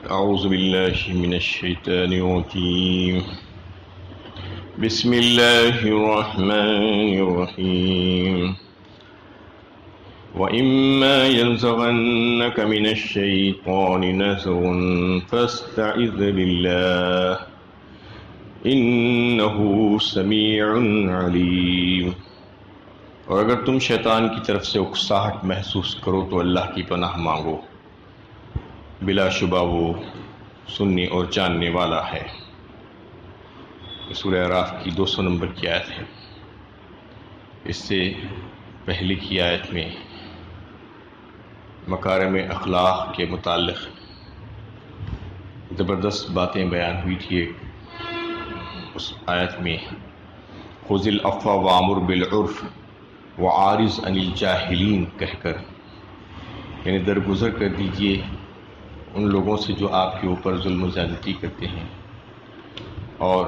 أعوذ بالله من الشيطان الرجيم بسم الله الرحمن الرحيم وإما ينزغنك من الشيطان نزغ فاستعذ بالله إنه سميع عليم۔ اور اگر تم شیطان کی طرف سے اکساہٹ محسوس کرو تو اللہ کی پناہ مانگو، بلا شبہ وہ سننے اور جاننے والا ہے۔ سورہ اعراف کی 200 نمبر کی آیت ہے۔ اس سے پہلے کی آیت میں مکارم اخلاق کے متعلق زبردست باتیں بیان ہوئی تھی۔ اس آیت میں خذ العفو وامر بالعرف وعارض عن الجاہلین کہہ کر یعنی درگزر کر دیجئے ان لوگوں سے جو آپ کے اوپر ظلم و زیادتی کرتے ہیں، اور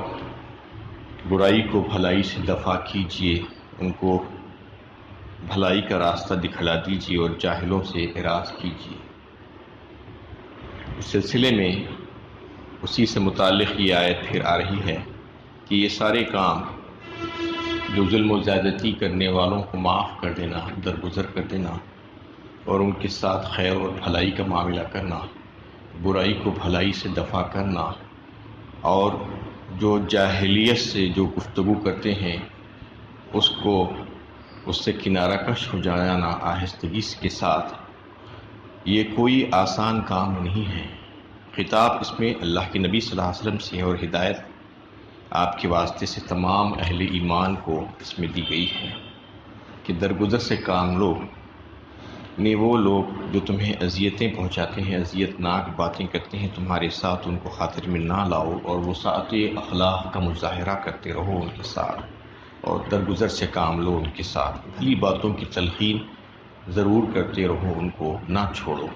برائی کو بھلائی سے دفع کیجئے، ان کو بھلائی کا راستہ دکھلا دیجئے اور جاہلوں سے اعراض کیجئے۔ اس سلسلے میں اسی سے متعلق یہ آیت پھر آ رہی ہے کہ یہ سارے کام جو ظلم و زیادتی کرنے والوں کو معاف کر دینا، درگزر کر دینا اور ان کے ساتھ خیر اور بھلائی کا معاملہ کرنا، برائی کو بھلائی سے دفع کرنا، اور جو جاہلیت سے جو گفتگو کرتے ہیں اس سے کنارہ کش ہو جانا آہستگی کے ساتھ، یہ کوئی آسان کام نہیں ہے۔ خطاب اس میں اللہ کے نبی صلی اللہ علیہ وسلم سے اور ہدایت آپ کے واسطے سے تمام اہل ایمان کو اس میں دی گئی ہے کہ درگزر سے کام لو، وہ لوگ جو تمہیں اذیتیں پہنچاتے ہیں، اذیت ناک باتیں کرتے ہیں تمہارے ساتھ، ان کو خاطر میں نہ لاؤ اور وسعت اخلاق کا مظاہرہ کرتے رہو ان کے ساتھ، اور درگزر سے کام لو ان کے ساتھ، بھلی باتوں کی تلقین ضرور کرتے رہو، ان کو نہ چھوڑو۔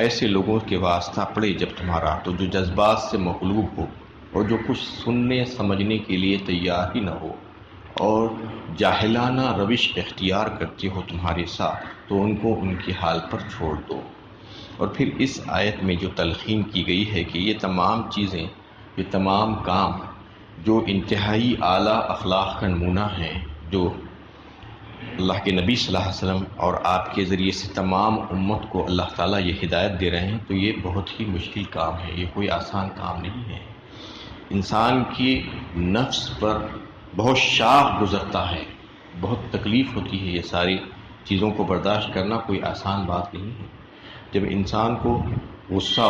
ایسے لوگوں کے واسطہ پڑے جب تمہارا تو جو جذبات سے مغلوب ہو اور جو کچھ سننے سمجھنے کے لیے تیار ہی نہ ہو اور جاہلانہ روش اختیار کرتے ہو تمہارے ساتھ، تو ان کو ان کے حال پر چھوڑ دو۔ اور پھر اس آیت میں جو تلقین کی گئی ہے کہ یہ تمام چیزیں، یہ تمام کام جو انتہائی اعلیٰ اخلاق کا نمونہ ہیں، جو اللہ کے نبی صلی اللہ علیہ وسلم اور آپ کے ذریعے سے تمام امت کو اللہ تعالیٰ یہ ہدایت دے رہے ہیں، تو یہ بہت ہی مشکل کام ہے، یہ کوئی آسان کام نہیں ہے۔ انسان کی نفس پر بہت شاق گزرتا ہے، بہت تکلیف ہوتی ہے، یہ ساری چیزوں کو برداشت کرنا کوئی آسان بات نہیں ہے۔ جب انسان کو غصہ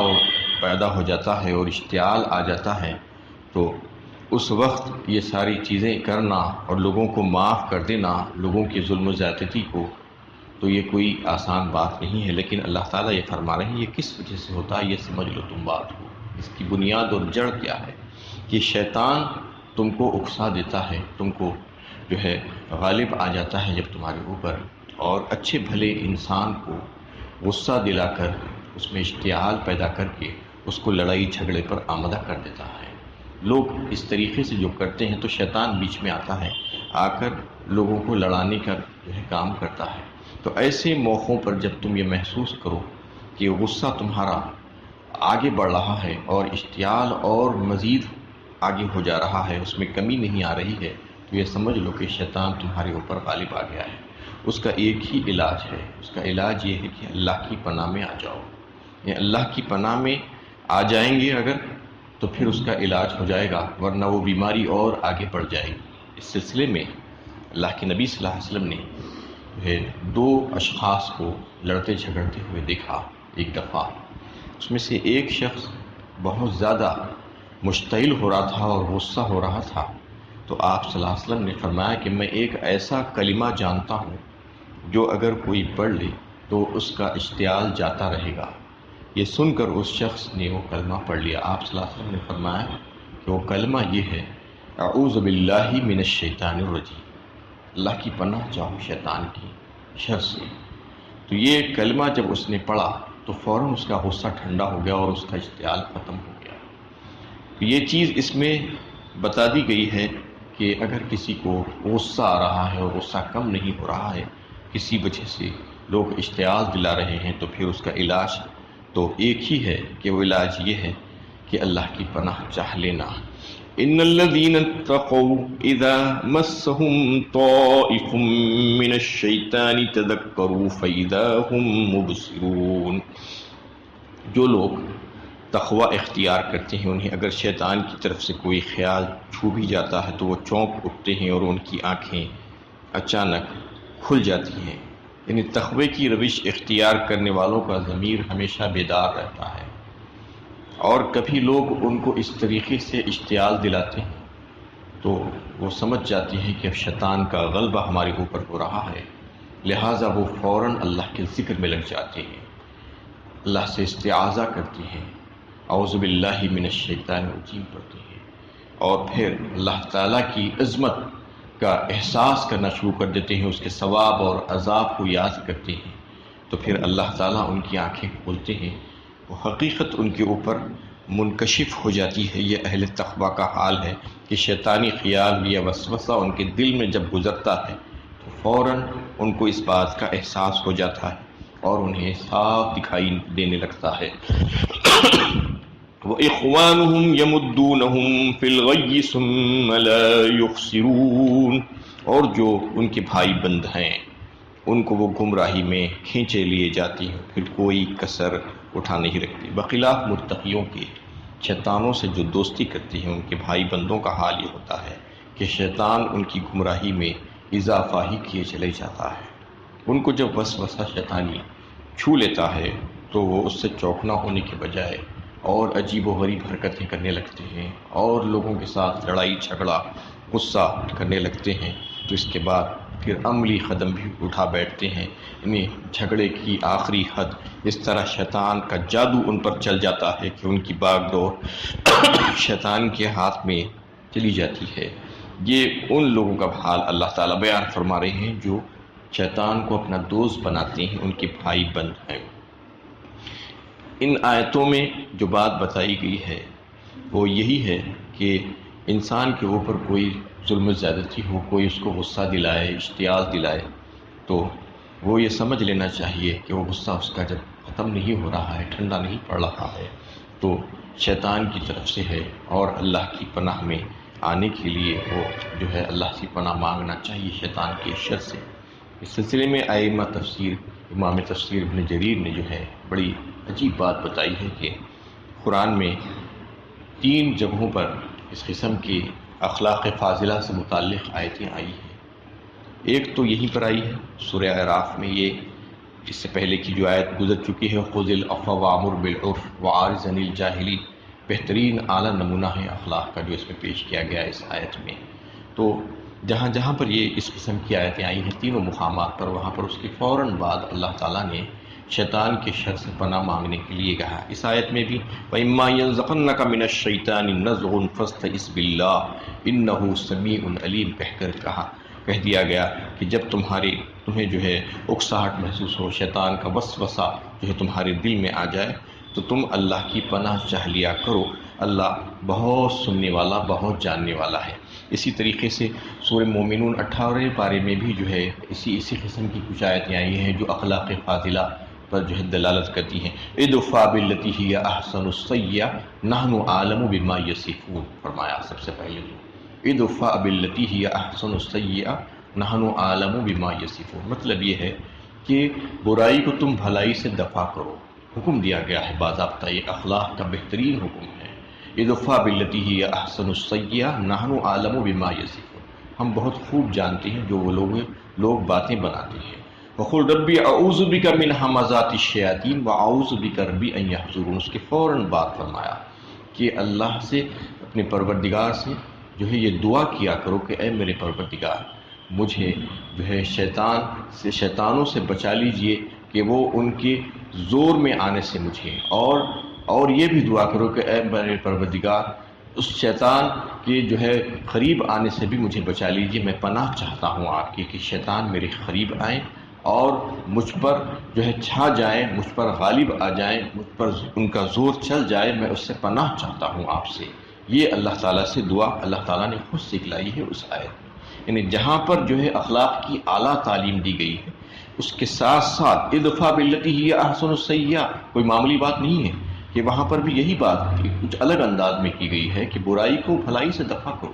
پیدا ہو جاتا ہے اور اشتعال آ جاتا ہے تو اس وقت یہ ساری چیزیں کرنا اور لوگوں کو معاف کر دینا، لوگوں کے ظلم و زیادتی کو، تو یہ کوئی آسان بات نہیں ہے۔ لیکن اللہ تعالیٰ یہ فرما رہے ہیں یہ کس وجہ سے ہوتا ہے، یہ سمجھ لو تم بات کو۔ اس کی بنیاد اور جڑ کیا ہے کہ شیطان تم کو اکسا دیتا ہے، تم کو جو ہے غالب آ جاتا ہے جب تمہارے اوپر، اور اچھے بھلے انسان کو غصہ دلا کر اس میں اشتعال پیدا کر کے اس کو لڑائی جھگڑے پر آمادہ کر دیتا ہے۔ لوگ اس طریقے سے جو کرتے ہیں تو شیطان بیچ میں آتا ہے، آ کر لوگوں کو لڑانے کا جو ہے کام کرتا ہے۔ تو ایسے موقعوں پر جب تم یہ محسوس کرو کہ غصہ تمہارا آگے بڑھ رہا ہے اور اشتعال اور مزید آگے ہو جا رہا ہے، اس میں کمی نہیں آ رہی ہے، تو یہ سمجھ لو کہ شیطان تمہارے اوپر غالب آ گیا ہے۔ اس کا ایک ہی علاج ہے، اس کا علاج یہ ہے کہ اللہ کی پناہ میں آ جاؤ۔ یہ اللہ کی پناہ میں آ جائیں گے اگر، تو پھر اس کا علاج ہو جائے گا، ورنہ وہ بیماری اور آگے بڑھ جائے گی۔ اس سلسلے میں اللہ کے نبی صلی اللہ علیہ وسلم نے دو اشخاص کو لڑتے جھگڑتے ہوئے دیکھا ایک دفعہ۔ اس میں سے ایک شخص بہت زیادہ مشتعل ہو رہا تھا اور غصہ ہو رہا تھا، تو آپ صلی اللہ علیہ وسلم نے فرمایا کہ میں ایک ایسا کلمہ جانتا ہوں جو اگر کوئی پڑھ لے تو اس کا اشتعال جاتا رہے گا۔ یہ سن کر اس شخص نے وہ کلمہ پڑھ لیا۔ آپ صلی اللہ علیہ وسلم نے فرمایا کہ وہ کلمہ یہ ہے، اعوذ باللہ من الشیطان الرجیم، اللہ کی پناہ چاہو شیطان کی شر سے۔ تو یہ کلمہ جب اس نے پڑھا تو فوراً اس کا غصہ ٹھنڈا ہو گیا اور اس کا اشتعال ختم ہو گیا۔ تو یہ چیز اس میں بتا دی گئی ہے کہ اگر کسی کو غصہ آ رہا ہے اور غصہ کم نہیں ہو رہا ہے، کسی وجہ سے لوگ اشتعال دلا رہے ہیں، تو پھر اس کا علاج تو ایک ہی ہے کہ وہ علاج یہ ہے کہ اللہ کی پناہ چاہ لینا۔ ان الذين اتقوا اذا مسهم طائف من الشيطان تذكروا فاذا هم مبصرون، جو لوگ تقوی اختیار کرتے ہیں انہیں اگر شیطان کی طرف سے کوئی خیال چھو بھی جاتا ہے تو وہ چونک اٹھتے ہیں اور ان کی آنکھیں اچانک کھل جاتی ہیں۔ یعنی تقوی کی روش اختیار کرنے والوں کا ضمیر ہمیشہ بیدار رہتا ہے، اور کبھی لوگ ان کو اس طریقے سے اشتعال دلاتے ہیں تو وہ سمجھ جاتے ہیں کہ اب شیطان کا غلبہ ہمارے اوپر ہو رہا ہے، لہٰذا وہ فوراً اللہ کے ذکر میں لگ جاتے ہیں، اللہ سے استعاذہ کرتے ہیں، اعوذ باللہ من الشیطان الرجیم پڑھتے ہیں، اور پھر اللہ تعالیٰ کی عظمت کا احساس کرنا شروع کر دیتے ہیں، اس کے ثواب اور عذاب کو یاد کرتے ہیں، تو پھر اللہ تعالیٰ ان کی آنکھیں کھولتے ہیں، وہ حقیقت ان کے اوپر منکشف ہو جاتی ہے۔ یہ اہل تقوی کا حال ہے کہ شیطانی خیال یا وسوسہ ان کے دل میں جب گزرتا ہے تو فوراً ان کو اس بات کا احساس ہو جاتا ہے اور انہیں صاف دکھائی دینے لگتا ہے۔ وَإِخْوَانُهُمْ يَمُدُّونَهُمْ فِي الْغَيِّ ثُمَّ لَا يُخْسِرُونَ، اور جو ان کے بھائی بند ہیں ان کو وہ گمراہی میں کھینچے لیے جاتی ہیں، پھر کوئی کسر اٹھا نہیں رکھتی۔ بخلاف متقیوں کے، شیطانوں سے جو دوستی کرتے ہیں ان کے بھائی بندوں کا حال یہ ہوتا ہے کہ شیطان ان کی گمراہی میں اضافہ ہی کیے چلے جاتا ہے۔ ان کو جب وسوسہ شیطانی چھو لیتا ہے تو وہ اس سے چوکنا ہونے کے بجائے اور عجیب و غریب حرکتیں کرنے لگتے ہیں اور لوگوں کے ساتھ لڑائی جھگڑا غصہ کرنے لگتے ہیں، تو اس کے بعد پھر عملی قدم بھی اٹھا بیٹھتے ہیں۔ انہیں جھگڑے کی آخری حد اس طرح شیطان کا جادو ان پر چل جاتا ہے کہ ان کی باغ ڈور شیطان کے ہاتھ میں چلی جاتی ہے۔ یہ ان لوگوں کا حال اللہ تعالیٰ بیان فرما رہے ہیں جو شیطان کو اپنا دوست بناتے ہیں، ان کے بھائی بند ہیں۔ ان آیتوں میں جو بات بتائی گئی ہے وہ یہی ہے کہ انسان کے اوپر کوئی ظلم و زیادتی ہو، کوئی اس کو غصہ دلائے، اشتعال دلائے، تو وہ یہ سمجھ لینا چاہیے کہ وہ غصہ اس کا جب ختم نہیں ہو رہا ہے، ٹھنڈا نہیں پڑ رہا ہے، تو شیطان کی طرف سے ہے، اور اللہ کی پناہ میں آنے کے لیے وہ جو ہے اللہ سے پناہ مانگنا چاہیے شیطان کے شر سے۔ اس سلسلے میں ائمہ تفسیر، امام تفسیر ابن جریر نے جو ہے بڑی عجیب بات بتائی ہے کہ قرآن میں 3 جگہوں پر اس قسم کی اخلاق فاضلہ سے متعلق آیتیں آئی ہیں۔ ایک تو یہیں پر آئی ہے سورہ اعراف میں، یہ اس سے پہلے کی جو آیت گزر چکی ہے، خذ العفو وامر بالعرف وعارض عن الجاہلین، بہترین اعلیٰ نمونہ ہے اخلاق کا جو اس میں پیش کیا گیا ہے اس آیت میں۔ تو جہاں جہاں پر یہ اس قسم کی آیتیں آئی ہیں تینوں مقامات پر، وہاں پر اس کے فوراً بعد اللہ تعالیٰ نے شیطان کے شر سے پناہ مانگنے کے لیے کہا۔ اس آیت میں بھی وَإِمَّا يَنزَغَنَّكَ مِنَ الشَّيْطَانِ نَزْغٌ فَاسْتَعِذْ بِاللَّهِ إِنَّهُ سَمِيعٌ عَلِيمٌ کہہ کر کہہ دیا گیا کہ جب تمہیں جو ہے اکساہٹ محسوس ہو، شیطان کا وسوسہ جو ہے تمہارے دل میں آ جائے تو تم اللہ کی پناہ چاہ لیا کرو، اللہ بہت سننے والا، بہت جاننے والا ہے۔ اسی طریقے سے سورہ مومنون 18 پارے میں بھی جو ہے اسی قسم کی کچھ آیتیں آئی ہیں جو اخلاق فاضلہ پر جو ہے دلالت کرتی ہیں۔ ادفع باللتی ہی احسن السیئہ نحن اعلم بما یصفون، فرمایا سب سے پہلے تو ادفع باللتی ہی احسن السیئہ نحن اعلم بما یصفون، مطلب یہ ہے کہ برائی کو تم بھلائی سے دفع کرو، حکم دیا گیا ہے باضابطہ، یہ اخلاق کا بہترین حکم ہے۔ ادفع باللتی ہی احسن السیئہ نحن اعلم بما یصفون، ہم بہت خوب جانتے ہیں جو وہ لوگ باتیں بناتے ہیں۔ وَقُلْ رَبِّ أَعُوذُ بِكَ مِنْ ہَمَزَاتِ الشَّيَاطِينِ وَأَعُوذُ بِكَ رَبِّ أَنْ يَحْضُرُونَ، اس کے فوراً بعد فرمایا کہ اللہ سے، اپنے پروردگار سے جو ہے یہ دعا کیا کرو کہ اے میرے پروردگار مجھے جو ہے شیطانوں سے بچا لیجئے کہ وہ ان کے زور میں آنے سے مجھے، اور یہ بھی دعا کرو کہ اے میرے پروردگار اس شیطان کے جو ہے قریب آنے سے بھی مجھے بچا لیجئے، میں پناہ چاہتا ہوں آپ کی کہ شیطان میرے قریب آئیں اور مجھ پر جو ہے چھا جائیں، مجھ پر غالب آ جائیں، مجھ پر ان کا زور چل جائے، میں اس سے پناہ چاہتا ہوں آپ سے۔ یہ اللہ تعالیٰ سے دعا اللہ تعالیٰ نے خود سکھلائی ہے اس آیت میں، یعنی جہاں پر جو ہے اخلاق کی اعلیٰ تعلیم دی گئی ہے، اس کے ساتھ ساتھ ادفع باللتی ہی احسن السیئہ، کوئی معمولی بات نہیں ہے کہ وہاں پر بھی یہی بات کچھ الگ انداز میں کی گئی ہے کہ برائی کو بھلائی سے دفع کرو۔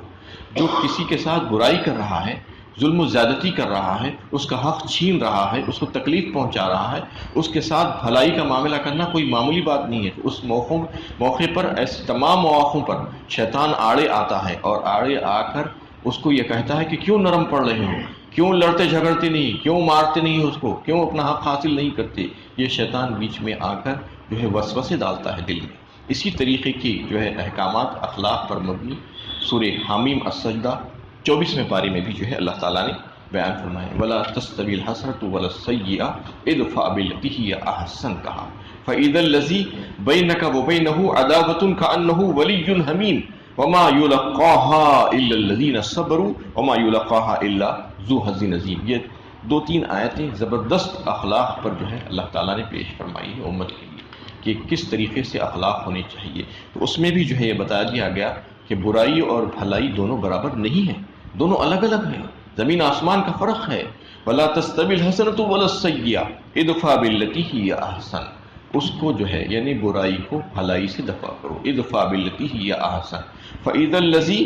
جو کسی کے ساتھ برائی کر رہا ہے، ظلم و زیادتی کر رہا ہے، اس کا حق چھین رہا ہے، اس کو تکلیف پہنچا رہا ہے، اس کے ساتھ بھلائی کا معاملہ کرنا کوئی معمولی بات نہیں ہے۔ اس موقع پر ایسے تمام مواقعوں پر شیطان آڑے آتا ہے اور آڑے آ کر اس کو یہ کہتا ہے کہ کیوں نرم پڑ رہے ہو، کیوں لڑتے جھگڑتے نہیں، کیوں مارتے نہیں اس کو، کیوں اپنا حق حاصل نہیں کرتے۔ یہ شیطان بیچ میں آ کر جو ہے وسوسے ڈالتا ہے دل میں۔ اسی طریقے کی جو ہے احکامات اخلاق پر مبنی سورہ حامیم السجدہ 24ویں پارے میں بھی جو ہے اللہ تعالیٰ نے بیان فرمائے وَلَا تَسْتَوِي الْحَسَنَةُ وَلَا السَّيِّئَةُ ادْفَعْ بِالَّتِي هِيَ أَحْسَنُ کہا فَإِذَا الَّذِي بَيْنَكَ وَبَيْنَهُ عَدَاوَةٌ كَأَنَّهُ وَلِيٌّ حَمِيمٌ وَمَا يُلَقَّاهَا إِلَّا الَّذِينَ صَبَرُوا وَمَا يُلَقَّاهَا إِلَّا ذُو حَظٍّ عَظِيمٍ۔ یہ دو تین آیتیں زبردست اخلاق پر جو ہے اللہ تعالیٰ نے پیش فرمائی ہے امت کے لیے کہ کس طریقے سے اخلاق ہونے چاہیے۔ تو اس میں بھی جو ہے یہ بتا دیا گیا کہ برائی اور بھلائی دونوں برابر نہیں ہیں، دونوں الگ الگ ہیں، زمین آسمان کا فرق ہے۔ وَلَا تَسْتَوِي الْحَسَنَةُ وَلَا السَّيِّئَةُ ادْفَعْ بِالَّتِي هِيَ أَحْسَنُ، اس کو جو ہے یعنی برائی کو بھلائی سے دفع کرو، ادْفَعْ بِالَّتِي هِيَ أَحْسَنُ فَإِذَا الَّذِي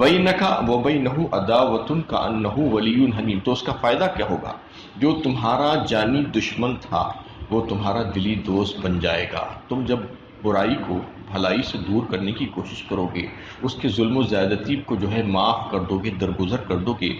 بَيْنَكَ وَبَيْنَهُ عَدَاوَةٌ كَأَنَّهُ وَلِيٌّ حَمِيمٌ، تو اس کا فائدہ کیا ہوگا؟ جو تمہارا جانی دشمن تھا وہ تمہارا دلی دوست بن جائے گا۔ تم جب برائی کو بھلائی سے دور کرنے کی کوشش کرو گے، اس کے ظلم و زیادتی کو جو ہے معاف کر دو گے، درگزر کر دو گے،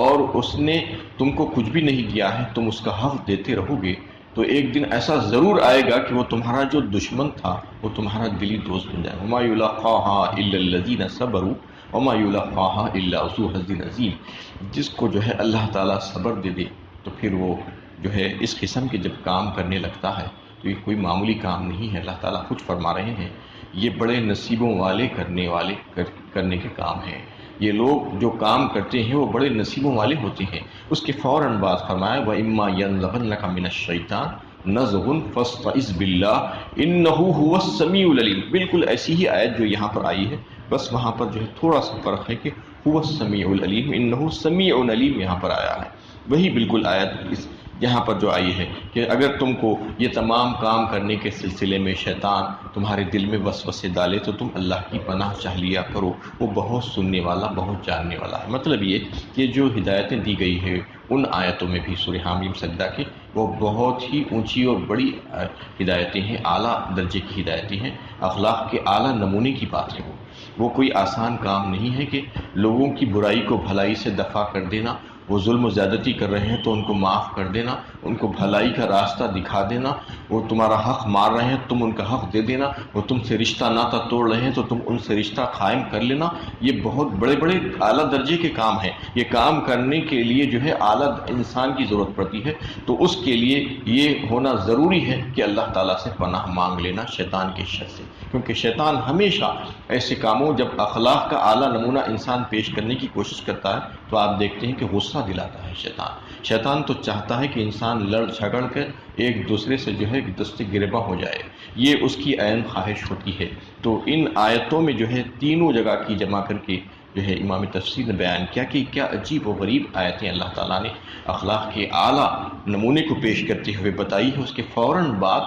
اور اس نے تم کو کچھ بھی نہیں دیا ہے، تم اس کا حق دیتے رہو گے، تو ایک دن ایسا ضرور آئے گا کہ وہ تمہارا جو دشمن تھا وہ تمہارا دلی دوست بن جائے گا۔ وَمَا يُلَقَّاهَا إِلَّا الَّذِينَ صَبَرُوا وَمَا يُلَقَّاهَا إِلَّا ذُو حَظٍّ عَظِيمٍ۔ جس کو جو ہے اللہ تعالیٰ صبر دے دے تو پھر وہ جو ہے اس قسم کے جب کام کرنے لگتا ہے تو یہ کوئی معمولی کام نہیں ہے۔ اللہ تعالیٰ خود فرما رہے ہیں یہ بڑے نصیبوں والے کرنے کے کام ہیں۔ یہ لوگ جو کام کرتے ہیں وہ بڑے نصیبوں والے ہوتے ہیں۔ اس کے فوراً بعد فرمایا وَإِمَّا يَنزَغَنَّكَ مِنَ الشَّيْطَانِ نَزْغٌ فَاسْتَعِذْ بِاللَّهِ إِنَّهُ هُوَ السَّمِيعُ الْعَلِيمُ۔ بالکل ایسی ہی آیت جو یہاں پر آئی ہے، بس وہاں پر جو ہے تھوڑا سا فرق ہے کہ هُوَ السَّمِيعُ الْعَلِيمُ، إِنَّهُ سَمِيعٌ عَلِيمٌ یہاں پر آیا ہے، وہی بالکل آیت یہاں پر جو آئی ہے کہ اگر تم کو یہ تمام کام کرنے کے سلسلے میں شیطان تمہارے دل میں وسوسے ڈالے تو تم اللہ کی پناہ چاہ لیا کرو، وہ بہت سننے والا، بہت جاننے والا ہے۔ مطلب یہ کہ جو ہدایتیں دی گئی ہے ان آیتوں میں بھی سورہ حامیم سجدہ کی، وہ بہت ہی اونچی اور بڑی ہدایتیں ہیں، اعلیٰ درجے کی ہدایتیں ہیں، اخلاق کے اعلیٰ نمونے کی بات ہے۔ وہ کوئی آسان کام نہیں ہے کہ لوگوں کی برائی کو بھلائی سے دفع کر دینا، وہ ظلم و زیادتی کر رہے ہیں تو ان کو معاف کر دینا، ان کو بھلائی کا راستہ دکھا دینا، وہ تمہارا حق مار رہے ہیں تم ان کا حق دے دینا، وہ تم سے رشتہ ناتا توڑ رہے ہیں تو تم ان سے رشتہ قائم کر لینا، یہ بہت بڑے بڑے اعلیٰ درجے کے کام ہیں۔ یہ کام کرنے کے لیے جو ہے اعلیٰ انسان کی ضرورت پڑتی ہے، تو اس کے لیے یہ ہونا ضروری ہے کہ اللہ تعالیٰ سے پناہ مانگ لینا شیطان کے شر سے، کیونکہ شیطان ہمیشہ ایسے کاموں جب اخلاق کا اعلیٰ نمونہ انسان پیش کرنے کی کوشش کرتا ہے تو آپ دیکھتے ہیں کہ غصہ دلاتا ہے شیطان تو چاہتا ہے کہ انسان لڑ جھگڑ کر ایک دوسرے سے جو ہے دست گریباں ہو جائے، یہ اس کی عین خواہش ہوتی ہے۔ تو ان آیتوں میں جو ہے تینوں جگہ کی جمع کر کے جو ہے امام تفسیر نے بیان کیا کہ کیا عجیب و غریب آیتیں اللہ تعالیٰ نے اخلاق کے اعلیٰ نمونے کو پیش کرتے ہوئے بتائی ہے۔ اس کے فوراً بعد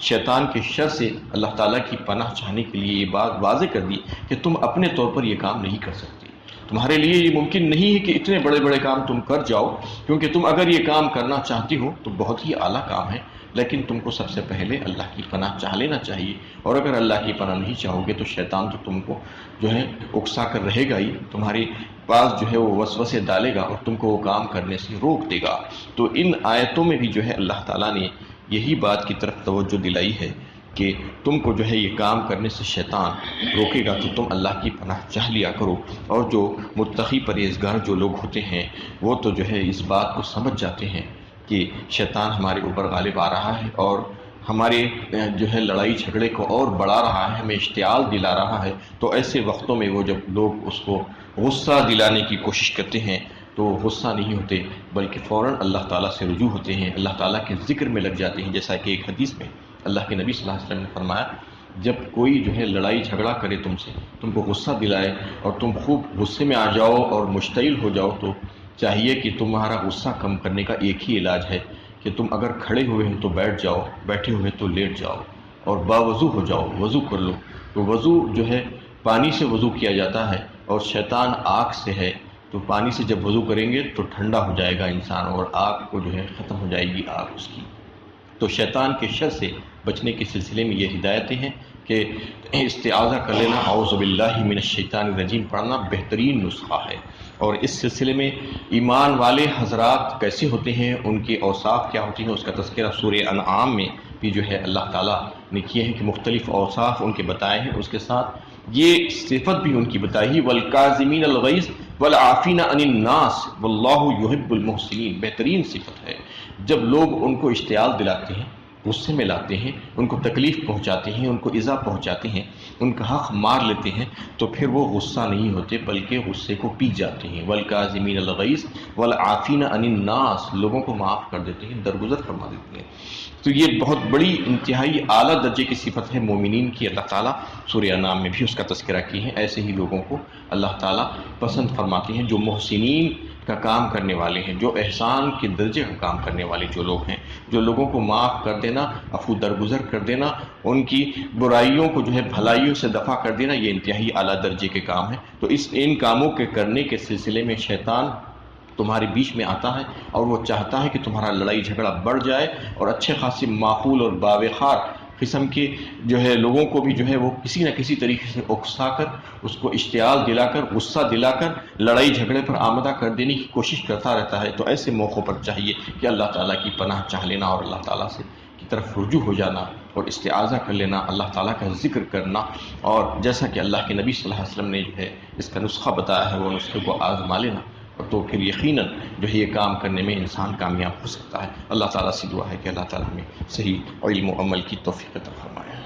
شیطان کے شر سے اللہ تعالیٰ کی پناہ چاہنے کے لیے یہ بات واضح کر دی کہ تم اپنے طور پر یہ کام نہیں کر سکتے، تمہارے لیے یہ ممکن نہیں ہے کہ اتنے بڑے بڑے کام تم کر جاؤ، کیونکہ تم اگر یہ کام کرنا چاہتی ہو تو بہت ہی اعلیٰ کام ہے، لیکن تم کو سب سے پہلے اللہ کی پناہ چاہ لینا چاہیے، اور اگر اللہ کی پناہ نہیں چاہو گے تو شیطان تو تم کو جو ہے اکسا کر رہے گا ہی، تمہارے پاس جو ہے وہ وسوسے ڈالے گا اور تم کو وہ کام کرنے سے روک دے گا۔ تو ان آیتوں میں بھی جو ہے اللہ تعالیٰ نے یہی بات کی طرف توجہ دلائی ہے کہ تم کو جو ہے یہ کام کرنے سے شیطان روکے گا تو تم اللہ کی پناہ چاہ لیا کرو، اور جو متقی پرہیزگار جو لوگ ہوتے ہیں وہ تو جو ہے اس بات کو سمجھ جاتے ہیں کہ شیطان ہمارے اوپر غالب آ رہا ہے اور ہمارے جو ہے لڑائی جھگڑے کو اور بڑھا رہا ہے، ہمیں اشتعال دلا رہا ہے، تو ایسے وقتوں میں وہ جب لوگ اس کو غصہ دلانے کی کوشش کرتے ہیں تو غصہ نہیں ہوتے بلکہ فوراً اللہ تعالیٰ سے رجوع ہوتے ہیں، اللہ تعالیٰ کے ذکر میں لگ جاتے ہیں، جیسا کہ ایک حدیث میں اللہ کے نبی صلی اللہ علیہ وسلم نے فرمایا جب کوئی جو ہے لڑائی جھگڑا کرے تم سے، تم کو غصہ دلائے اور تم خوب غصے میں آ جاؤ اور مشتعل ہو جاؤ، تو چاہیے کہ تمہارا غصہ کم کرنے کا ایک ہی علاج ہے کہ تم اگر کھڑے ہوئے ہیں تو بیٹھ جاؤ، بیٹھے ہوئے تو لیٹ جاؤ، اور باوضو ہو جاؤ، وضو کر لو۔ تو وضو جو ہے پانی سے وضو کیا جاتا ہے، اور شیطان آگ سے ہے، تو پانی سے جب وضو کریں گے تو ٹھنڈا ہو جائے گا انسان، اور آگ کو جو ہے ختم ہو جائے گی آگ اس کی۔ تو شیطان کے شر سے بچنے کے سلسلے میں یہ ہدایتیں ہیں کہ استعاذہ کر لینا، اعوذ باللہ من الشیطان الرجیم پڑھنا بہترین نسخہ ہے۔ اور اس سلسلے میں ایمان والے حضرات کیسے ہوتے ہیں، ان کے اوصاف کیا ہوتے ہیں، اس کا تذکرہ سورہ انعام میں بھی جو ہے اللہ تعالیٰ نے کیے ہیں کہ مختلف اوصاف ان کے بتائے ہیں، اس کے ساتھ یہ صفت بھی ان کی بتائی، والکاظمین الغیظ والعافین عن الناس واللہ یحب المحسنین، بہترین صفت ہے۔ جب لوگ ان کو اشتعال دلاتے ہیں، غصے میں لاتے ہیں، ان کو تکلیف پہنچاتے ہیں، ان کو ایذا پہنچاتے ہیں، ان کا حق مار لیتے ہیں، تو پھر وہ غصہ نہیں ہوتے بلکہ غصے کو پی جاتے ہیں۔ والکاظمین الغیظ والعافین عن الناس، لوگوں کو معاف کر دیتے ہیں، درگزر فرما دیتے ہیں۔ تو یہ بہت بڑی انتہائی اعلیٰ درجے کی صفت ہے مومنین کی، اللہ تعالیٰ سورہ انعام میں بھی اس کا تذکرہ کی ہے۔ ایسے ہی لوگوں کو اللہ تعالیٰ پسند فرماتے ہیں جو محسنین کا کام کرنے والے ہیں، جو احسان کے درجے کا کام کرنے والے جو لوگ ہیں، جو لوگوں کو معاف کر دینا، عفو درگزر کر دینا، ان کی برائیوں کو جو ہے بھلائیوں سے دفع کر دینا، یہ انتہائی اعلیٰ درجے کے کام ہیں۔ تو ان کاموں کے کرنے کے سلسلے میں شیطان تمہارے بیچ میں آتا ہے، اور وہ چاہتا ہے کہ تمہارا لڑائی جھگڑا بڑھ جائے، اور اچھے خاصے معقول اور باوقار قسم کے جو ہے لوگوں کو بھی جو ہے وہ کسی نہ کسی طریقے سے اکسا کر، اس کو اشتعال دلا کر، غصہ دلا کر لڑائی جھگڑے پر آمادہ کر دینے کی کوشش کرتا رہتا ہے۔ تو ایسے موقعوں پر چاہیے کہ اللہ تعالیٰ کی پناہ چاہ لینا، اور اللہ تعالیٰ سے کی طرف رجوع ہو جانا، اور استعاذہ کر لینا، اللہ تعالیٰ کا ذکر کرنا، اور جیسا کہ اللہ کے نبی صلی اللہ علیہ وسلم نے جو ہے اس کا نسخہ بتایا ہے، وہ نسخے کو آزما لینا، تو پھر یقیناً جو ہے یہ کام کرنے میں انسان کامیاب ہو سکتا ہے۔ اللہ تعالیٰ سے دعا ہے کہ اللہ تعالیٰ ہمیں صحیح علم و عمل کی توفیق عطا فرمائے۔